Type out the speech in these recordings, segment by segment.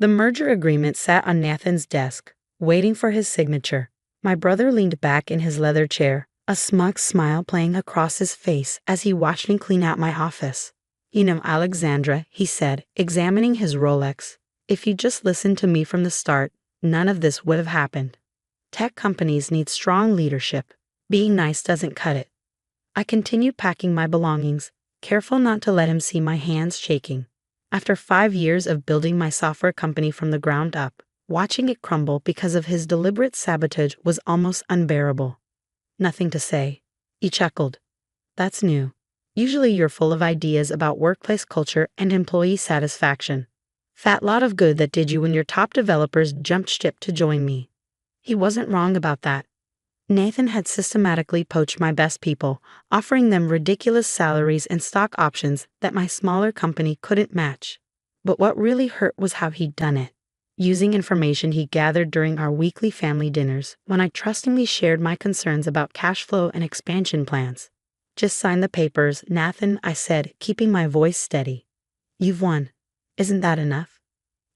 The merger agreement sat on Nathan's desk, waiting for his signature. My brother leaned back in his leather chair, a smug smile playing across his face as he watched me clean out my office. You know, Alexandra, he said, examining his Rolex, if you just listened to me from the start, none of this would have happened. Tech companies need strong leadership. Being nice doesn't cut it. I continued packing my belongings, careful not to let him see my hands shaking. After 5 years of building my software company from the ground up, watching it crumble because of his deliberate sabotage was almost unbearable. Nothing to say. He chuckled. That's new. Usually you're full of ideas about workplace culture and employee satisfaction. Fat lot of good that did you when your top developers jumped ship to join me. He wasn't wrong about that. Nathan had systematically poached my best people, offering them ridiculous salaries and stock options that my smaller company couldn't match. But what really hurt was how he'd done it. Using information he gathered during our weekly family dinners when I trustingly shared my concerns about cash flow and expansion plans. Just sign the papers, Nathan, I said, keeping my voice steady. You've won. Isn't that enough?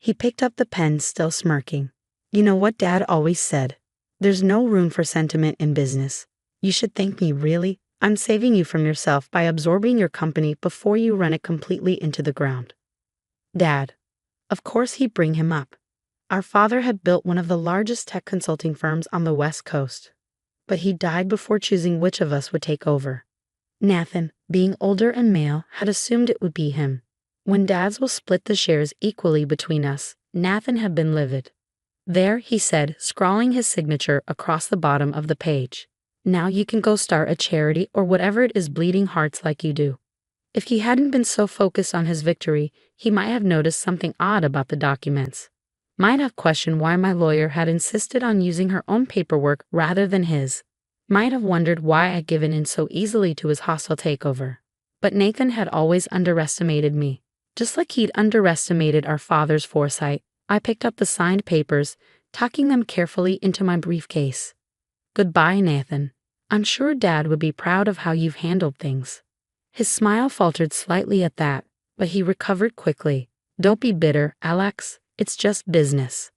He picked up the pen, still smirking. You know what Dad always said? There's no room for sentiment in business. You should thank me, really. I'm saving you from yourself by absorbing your company before you run it completely into the ground. Dad. Of course he'd bring him up. Our father had built one of the largest tech consulting firms on the West Coast. But he died before choosing which of us would take over. Nathan, being older and male, had assumed it would be him. When Dads will split the shares equally between us, Nathan had been livid. There, he said, scrawling his signature across the bottom of the page. Now you can go start a charity or whatever it is, bleeding hearts like you do. If he hadn't been so focused on his victory, he might have noticed something odd about the documents. Might have questioned why my lawyer had insisted on using her own paperwork rather than his. Might have wondered why I'd given in so easily to his hostile takeover. But Nathan had always underestimated me. Just like he'd underestimated our father's foresight, I picked up the signed papers, tucking them carefully into my briefcase. Goodbye, Nathan. I'm sure Dad would be proud of how you've handled things. His smile faltered slightly at that, but he recovered quickly. Don't be bitter, Alex. It's just business.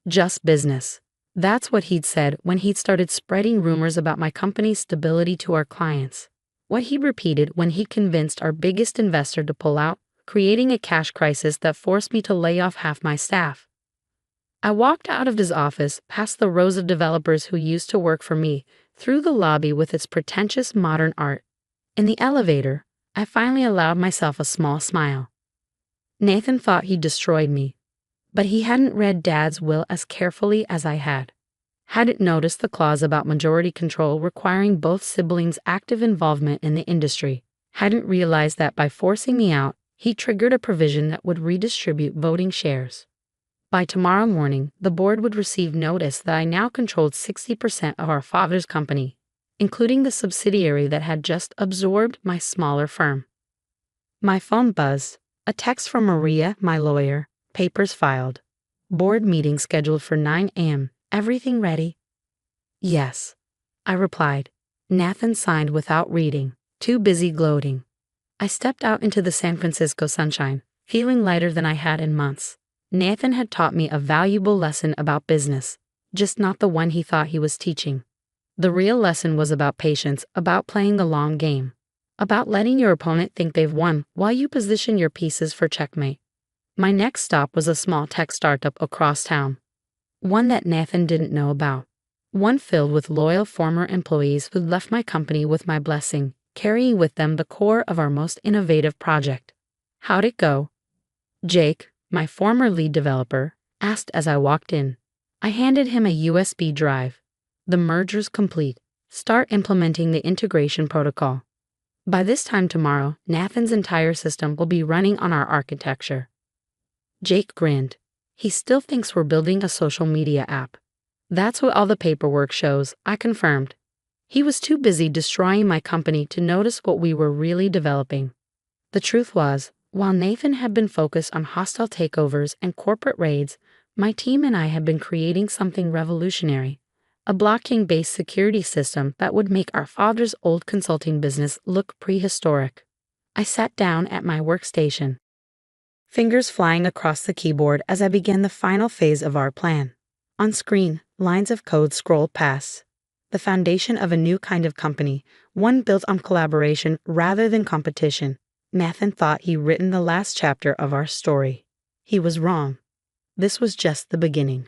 Just business. That's what he'd said when he'd started spreading rumors about my company's stability to our clients. What he repeated when he convinced our biggest investor to pull out, creating a cash crisis that forced me to lay off half my staff. I walked out of his office, past the rows of developers who used to work for me, through the lobby with its pretentious modern art. In the elevator, I finally allowed myself a small smile. Nathan thought he'd destroyed me, but he hadn't read Dad's will as carefully as I had. Hadn't noticed the clause about majority control requiring both siblings' active involvement in the industry. Hadn't realized that by forcing me out, he triggered a provision that would redistribute voting shares. By tomorrow morning, the board would receive notice that I now controlled 60% of our father's company, including the subsidiary that had just absorbed my smaller firm. My phone buzzed. A text from Maria, my lawyer. Papers filed. Board meeting scheduled for 9 a.m. Everything ready? Yes, I replied. Nathan signed without reading, too busy gloating. I stepped out into the San Francisco sunshine, feeling lighter than I had in months. Nathan had taught me a valuable lesson about business, just not the one he thought he was teaching. The real lesson was about patience, about playing the long game, about letting your opponent think they've won while you position your pieces for checkmate. My next stop was a small tech startup across town, one that Nathan didn't know about, one filled with loyal former employees who'd left my company with my blessing, carrying with them the core of our most innovative project. How'd it go? Jake, my former lead developer, asked as I walked in. I handed him a USB drive. The merger's complete. Start implementing the integration protocol. By this time tomorrow, Nathan's entire system will be running on our architecture. Jake grinned. He still thinks we're building a social media app. That's what all the paperwork shows, I confirmed. He was too busy destroying my company to notice what we were really developing. The truth was, while Nathan had been focused on hostile takeovers and corporate raids, my team and I had been creating something revolutionary, a blockchain-based security system that would make our father's old consulting business look prehistoric. I sat down at my workstation. fingers flying across the keyboard as I began the final phase of our plan. On screen, lines of code scrolled past. The foundation of a new kind of company, one built on collaboration rather than competition. Nathan thought he'd written the last chapter of our story. He was wrong. This was just the beginning.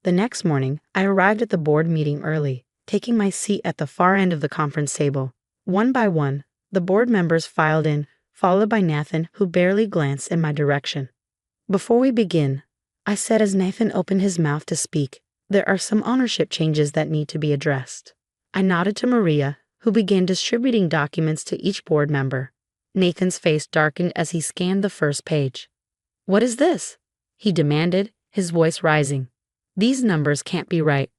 The next morning, I arrived at the board meeting early, taking my seat at the far end of the conference table. One by one, the board members filed in, followed by Nathan, who barely glanced in my direction. Before we begin, I said as Nathan opened his mouth to speak, there are some ownership changes that need to be addressed. I nodded to Maria, who began distributing documents to each board member. Nathan's face darkened as he scanned the first page. "What is this?" he demanded, his voice rising. "These numbers can't be right."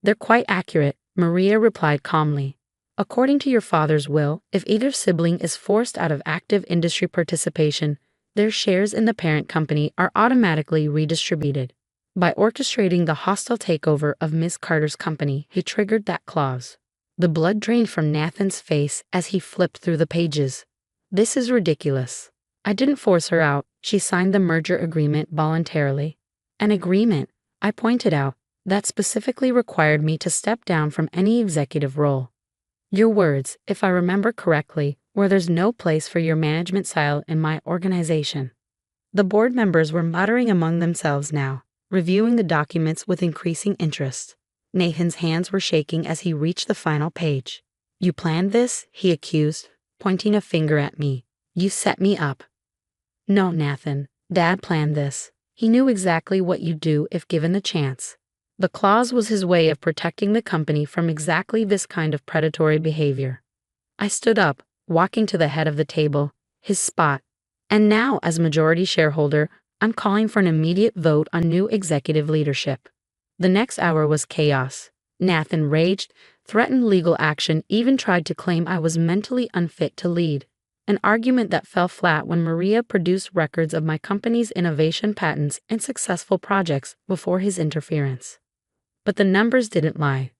"They're quite accurate," Maria replied calmly. "According to your father's will, if either sibling is forced out of active industry participation, their shares in the parent company are automatically redistributed. By orchestrating the hostile takeover of Miss Carter's company, he triggered that clause." The blood drained from Nathan's face as he flipped through the pages. "This is ridiculous. I didn't force her out. She signed the merger agreement voluntarily." "An agreement," I pointed out, "that specifically required me to step down from any executive role." "Your words, if I remember correctly, were there's no place for your management style in my organization." The board members were muttering among themselves now, reviewing the documents with increasing interest. Nathan's hands were shaking as he reached the final page. "You planned this?" he accused, pointing a finger at me. "You set me up." "No, Nathan, Dad planned this. He knew exactly what you'd do if given the chance." The clause was his way of protecting the company from exactly this kind of predatory behavior. I stood up, walking to the head of the table, his spot. "And now, as majority shareholder, I'm calling for an immediate vote on new executive leadership." The next hour was chaos. Nathan raged, threatened legal action, even tried to claim I was mentally unfit to lead. An argument that fell flat when Maria produced records of my company's innovation patents and successful projects before his interference. But the numbers didn't lie.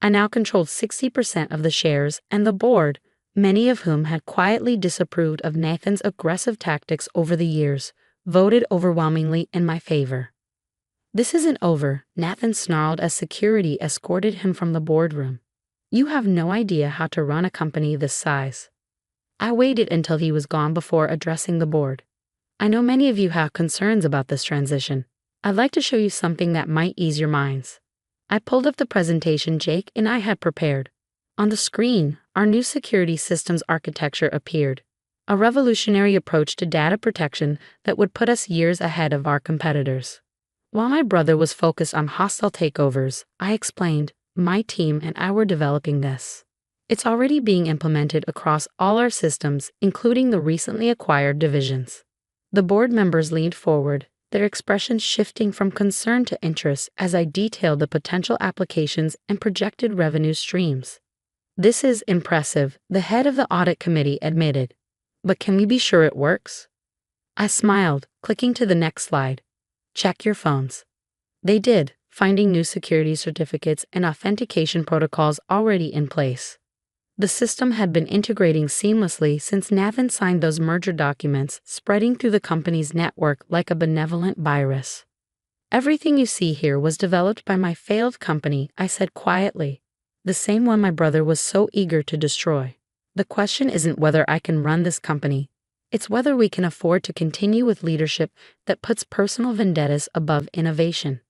I now controlled 60% of the shares, and the board, many of whom had quietly disapproved of Nathan's aggressive tactics over the years, voted overwhelmingly in my favor. "This isn't over," Nathan snarled as security escorted him from the boardroom. "You have no idea how to run a company this size." I waited until he was gone before addressing the board. "I know many of you have concerns about this transition. I'd like to show you something that might ease your minds." I pulled up the presentation Jake and I had prepared. On the screen, our new security systems architecture appeared, a revolutionary approach to data protection that would put us years ahead of our competitors. While my brother was focused on hostile takeovers, I explained, my team and I were developing this. It's already being implemented across all our systems, including the recently acquired divisions. The board members leaned forward, their expressions shifting from concern to interest as I detailed the potential applications and projected revenue streams. "This is impressive," the head of the audit committee admitted. "But can we be sure it works?" I smiled, clicking to the next slide. "Check your phones." They did, finding new security certificates and authentication protocols already in place. The system had been integrating seamlessly since Nathan signed those merger documents, spreading through the company's network like a benevolent virus. "Everything you see here was developed by my failed company," I said quietly, "the same one my brother was so eager to destroy. The question isn't whether I can run this company. It's whether we can afford to continue with leadership that puts personal vendettas above innovation."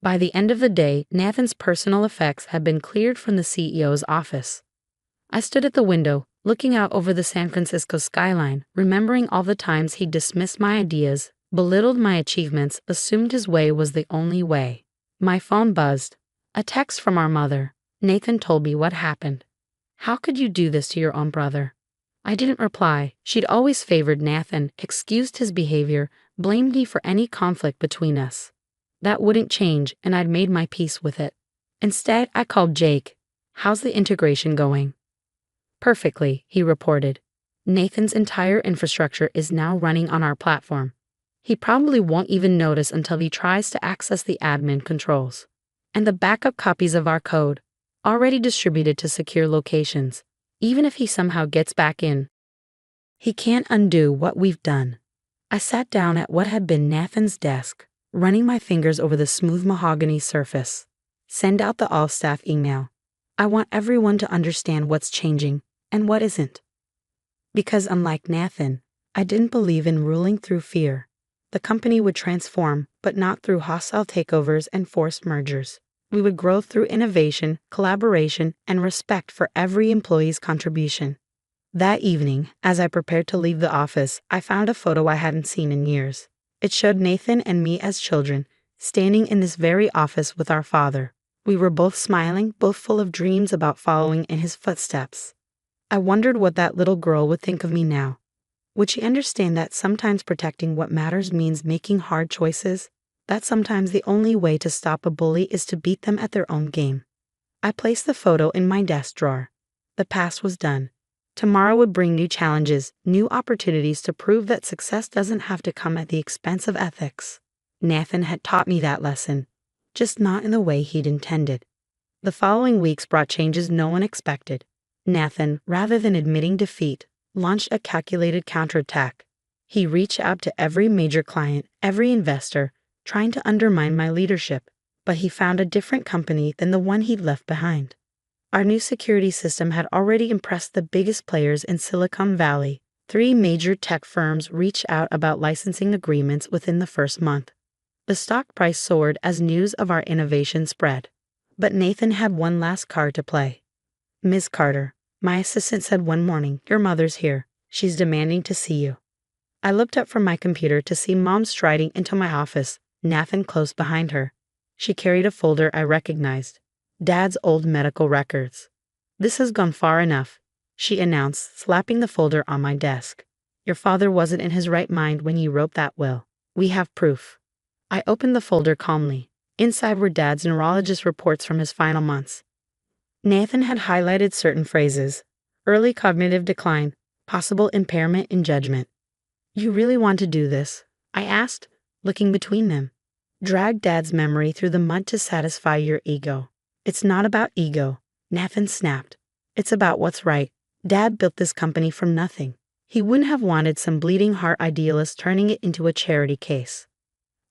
By the end of the day, Nathan's personal effects had been cleared from the CEO's office. I stood at the window, looking out over the San Francisco skyline, remembering all the times he dismissed my ideas, belittled my achievements, assumed his way was the only way. My phone buzzed. A text from our mother. Nathan told me what happened. "How could you do this to your own brother?" I didn't reply. She'd always favored Nathan, excused his behavior, blamed me for any conflict between us. That wouldn't change, and I'd made my peace with it. Instead, I called Jake. "How's the integration going?" "Perfectly," he reported. "Nathan's entire infrastructure is now running on our platform. He probably won't even notice until he tries to access the admin controls. And the backup copies of our code, already distributed to secure locations. Even if he somehow gets back in, he can't undo what we've done." I sat down at what had been Nathan's desk, running my fingers over the smooth mahogany surface. Send out the all-staff email. I want everyone to understand what's changing and what isn't. Because unlike Nathan, I didn't believe in ruling through fear. The company would transform, but not through hostile takeovers and forced mergers. We would grow through innovation, collaboration, and respect for every employee's contribution. That evening, as I prepared to leave the office, I found a photo I hadn't seen in years. It showed Nathan and me as children, standing in this very office with our father. We were both smiling, both full of dreams about following in his footsteps. I wondered what that little girl would think of me now. Would she understand that sometimes protecting what matters means making hard choices? That sometimes the only way to stop a bully is to beat them at their own game. I placed the photo in my desk drawer. The past was done. Tomorrow would bring new challenges, new opportunities to prove that success doesn't have to come at the expense of ethics. Nathan had taught me that lesson, just not in the way he'd intended. The following weeks brought changes no one expected. Nathan, rather than admitting defeat, launched a calculated counterattack. He reached out to every major client, every investor, trying to undermine my leadership, but he found a different company than the one he'd left behind. Our new security system had already impressed the biggest players in Silicon Valley. 3 major tech firms reached out about licensing agreements within the first month. The stock price soared as news of our innovation spread. But Nathan had one last card to play. "Ms. Carter," my assistant said one morning, "your mother's here. She's demanding to see you." I looked up from my computer to see Mom striding into my office, Nathan close behind her. She carried a folder I recognized. Dad's old medical records. "This has gone far enough," she announced, slapping the folder on my desk. "Your father wasn't in his right mind when he wrote that will. We have proof." I opened the folder calmly. Inside were Dad's neurologist reports from his final months. Nathan had highlighted certain phrases: early cognitive decline, possible impairment in judgment. "You really want to do this?" I asked, looking between them. "Drag Dad's memory through the mud to satisfy your ego." "It's not about ego," Nathan snapped. "It's about what's right. Dad built this company from nothing. He wouldn't have wanted some bleeding heart idealist turning it into a charity case."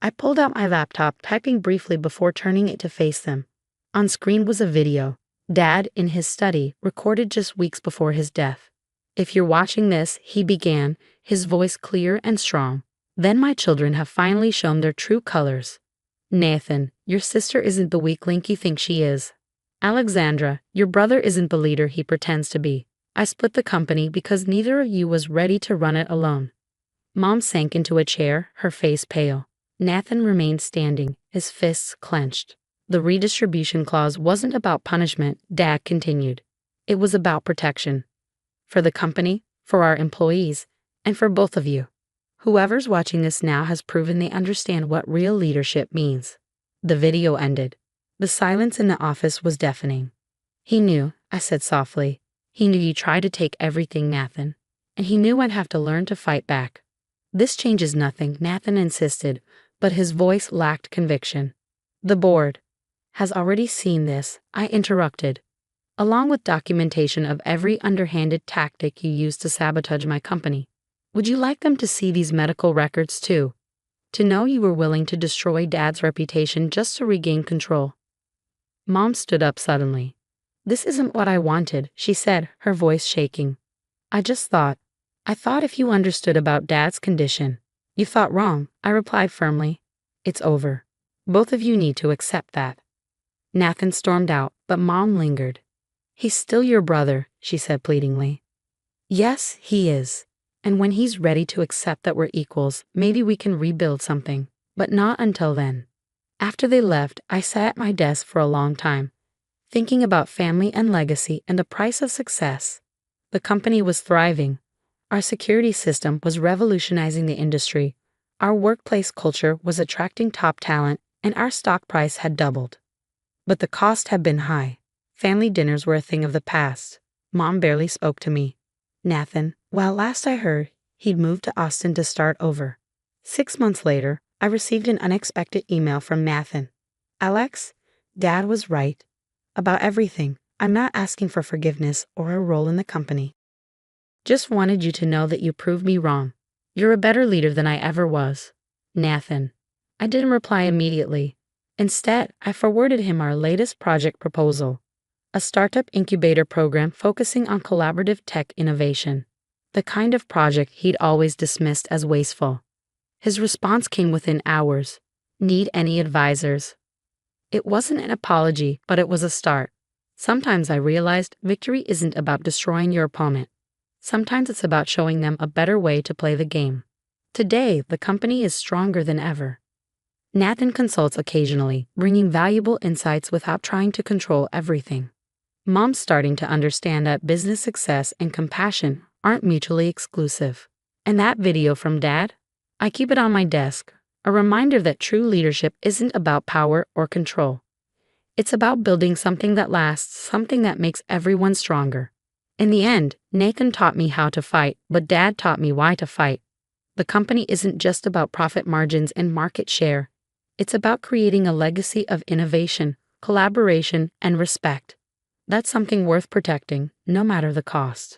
I pulled out my laptop, typing briefly before turning it to face them. On screen was a video. Dad, in his study, recorded just weeks before his death. "If you're watching this," he began, his voice clear and strong, "then my children have finally shown their true colors. Nathan, your sister isn't the weak link you think she is. Alexandra, your brother isn't the leader he pretends to be. I split the company because neither of you was ready to run it alone." Mom sank into a chair, her face pale. Nathan remained standing, his fists clenched. "The redistribution clause wasn't about punishment," Dad continued. "It was about protection. For the company, for our employees, and for both of you. Whoever's watching this now has proven they understand what real leadership means." The video ended. The silence in the office was deafening. "He knew," I said softly. "He knew you tried to take everything, Nathan. And he knew I'd have to learn to fight back." "This changes nothing," Nathan insisted, but his voice lacked conviction. "The board has already seen this," I interrupted, "along with documentation of every underhanded tactic you used to sabotage my company. Would you like them to see these medical records too? To know you were willing to destroy Dad's reputation just to regain control?" Mom stood up suddenly. "This isn't what I wanted," she said, her voice shaking. I thought if you understood about Dad's condition." "You thought wrong," I replied firmly. "It's over. Both of you need to accept that." Nathan stormed out, but Mom lingered. "He's still your brother," she said pleadingly. "Yes, he is. And when he's ready to accept that we're equals, maybe we can rebuild something. But not until then." After they left, I sat at my desk for a long time, thinking about family and legacy and the price of success. The company was thriving. Our security system was revolutionizing the industry. Our workplace culture was attracting top talent, and our stock price had doubled. But the cost had been high. Family dinners were a thing of the past. Mom barely spoke to me. Nathan, well, last I heard, he'd moved to Austin to start over. 6 months later, I received an unexpected email from Nathan. "Alex, Dad was right. About everything. I'm not asking for forgiveness or a role in the company. Just wanted you to know that you proved me wrong. You're a better leader than I ever was, Nathan. I didn't reply immediately. Instead, I forwarded him our latest project proposal, a startup incubator program focusing on collaborative tech innovation, the kind of project he'd always dismissed as wasteful. His response came within hours. Need any advisors? It wasn't an apology, but it was a start. Sometimes I realized victory isn't about destroying your opponent. Sometimes it's about showing them a better way to play the game. Today, the company is stronger than ever. Nathan consults occasionally, bringing valuable insights without trying to control everything. Mom's starting to understand that business success and compassion aren't mutually exclusive. And that video from Dad? I keep it on my desk, a reminder that true leadership isn't about power or control. It's about building something that lasts, something that makes everyone stronger. In the end, Nathan taught me how to fight, but Dad taught me why to fight. The company isn't just about profit margins and market share. It's about creating a legacy of innovation, collaboration, and respect. That's something worth protecting, no matter the cost.